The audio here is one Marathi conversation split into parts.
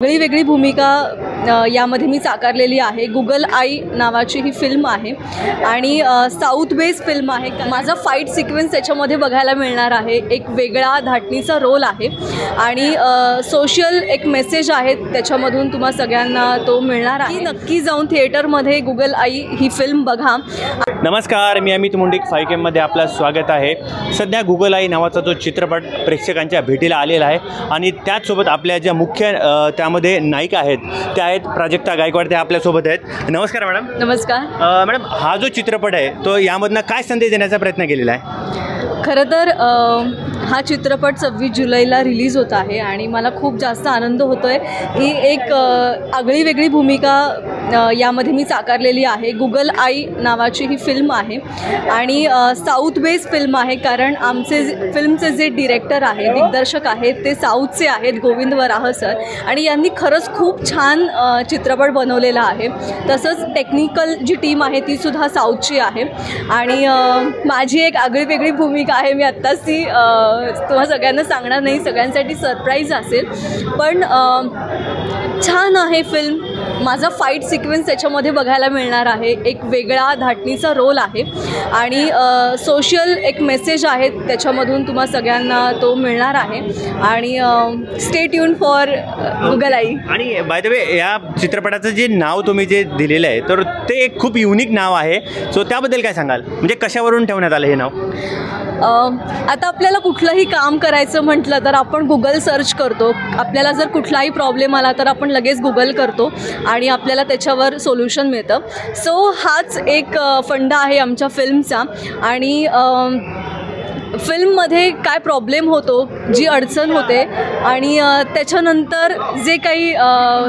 वेगळी भूमिका यामध्ये मी साकारलेली आहे। गुगल आई नावाची ही फिल्म आहे आणि साऊथ बेस्ड फिल्म आहे। माझा फाईट सिक्वेन्स त्याच्यामध्ये बघायला मिळणार आहे। एक वेगळा धाटणीचा रोल आहे आणि सोशल एक मेसेज आहे त्याच्यामधून तुम्हा सगळ्यांना तो मिळणार आहे। नक्की जाऊन थिएटरमध्ये गुगल आई ही फिल्म बघा। नमस्कार, मी अमित मुंडिक 5 केममध्ये आपलं स्वागत आहे। सध्या गुगल आई नावाचा जो चित्रपट प्रेक्षकांच्या भेटीला आलेला आहे आणि त्याचसोबत आपल्या ज्या मुख्य त्यामध्ये नायिका आहेत त्या आहेत प्राजक्ता गायकवाड, त्या आपल्यासोबत आहेत। नमस्कार मॅडम। नमस्कार मॅडम, हा जो चित्रपट आहे तो यामधनं काय संदेश देण्याचा प्रयत्न केलेला आहे? खरं तर हा चित्रपट 26 जुलैला रिलीज होत आहे आणि मला खूप जास्त आनंद होतो आहे की एक आगळी वेगळी भूमिका यामध्ये मी साकारलेली आहे। गुगल आई नावाची ही फिल्म आहे आणि साऊथ बेस्ड फिल्म आहे, कारण आमचे फिल्मचे जे डिरेक्टर आहे, दिग्दर्शक आहेत ते साऊथचे आहेत, गोविंद वराह सर, आणि यांनी खरंच खूप छान चित्रपट बनवलेला आहे। तसंच टेक्निकल जी टीम आहे तीसुद्धा साऊथची आहे आणि माझी एक आगळी वेगळी भूमिका आहे। मी आत्ताच ती तुम्हा सगळ्यांना सांगणार नाही, सगळ्यांसाठी सरप्राईज असेल, पण छान आहे फिल्म। माझा फाईट सिक्वेन्स त्याच्यामध्ये बघायला मिळणार आहे। एक वेगळा धाटणीचा रोल आहे आणि सोशल एक मेसेज आहे त्याच्यामधून तुम्हा सगळ्यांना तो मिळणार आहे आणि स्टे ट्यून फॉर गुगल आई। आणि बाय द वे, या चित्रपटाचं जे नाव तुम्ही जे दिलेलं आहे तर ते एक खूप युनिक नाव आहे, सो त्याबद्दल काय सांगाल? म्हणजे कशावरून ठेवण्यात आलं हे नाव? आता आपल्याला कुठलंही काम करायचं म्हटलं तर आपण गुगल सर्च करतो। आपल्याला जर कुठलाही प्रॉब्लेम आला तर आपण लगेच गुगल करतो आणि आपल्याला त्याच्यावर सोल्युशन मिळतं। सो हाच एक फंडा आहे आमच्या फिल्मचा आणि फिल्ममध्ये काय प्रॉब्लेम होतो, जी अडचण होते आणि त्याच्यानंतर जे काही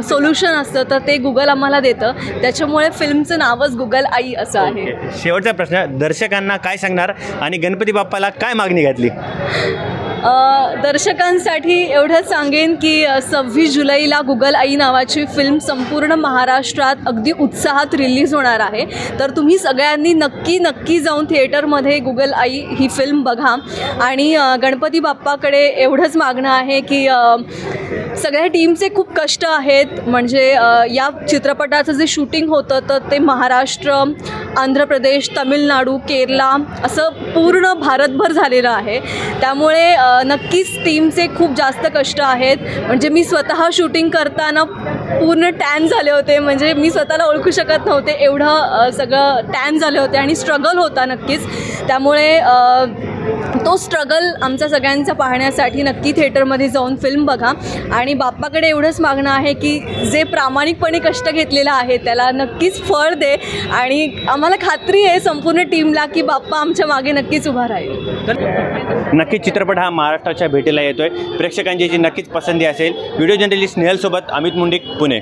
सोल्युशन असतं तर ते गुगल आम्हाला देतं, त्याच्यामुळे फिल्मचं नावच गुगल आई असं आहे। शेवटचा प्रश्न, दर्शकांना काय सांगणार आणि गणपती बाप्पाला काय मागणी घातली? दर्शकांसाठी एवढंच सांगेन की 26 जुलैला गुगल आई नावाची फिल्म संपूर्ण महाराष्ट्रात अगदी उत्साहात रिलीज होणार आहे, तर तुम्ही सगळ्यांनी नक्की जाऊन थिएटरमध्ये गुगल आई ही फिल्म बघा। आणि गणपती बाप्पाकडे एवढंच मागणं आहे की सगळ्या टीमचे खूप कष्ट आहेत, म्हणजे या चित्रपटाचं जे शूटिंग होतं तर ते महाराष्ट्र, आंध्र प्रदेश, तामिळनाडू, केरला असं पूर्ण भारतभर झालेलं आहे, त्यामुळे नक्कीच टीमचे खूप जास्त कष्ट आहेत। म्हणजे मी स्वतः शूटिंग करताना पूर्ण टॅन झाले होते, म्हणजे मी स्वतःला ओळखू शकत नव्हते, एवढं सगळं टॅन झाले होते आणि स्ट्रगल होता नक्कीच। त्यामुळे तो स्ट्रगल आमच्या सगळ्यांचा पाहण्यासाठी नक्की थिएटरमध्ये जाऊन फिल्म बघा आणि बाप्पाकडे एवढंच मागणं आहे की जे प्रामाणिकपणे कष्ट घेतलेलं आहे त्याला नक्कीच फळ दे आणि आम्हाला खात्री आहे संपूर्ण टीमला की बाप्पा आमच्या मागे नक्कीच उभा राहील। तर नक्कीच चित्रपट हा महाराष्ट्राच्या भेटीला येतोय, प्रेक्षकांची नक्कीच पसंती असेल। Video journalist स्नेहलसोबत Amit मुंडिक, Pune.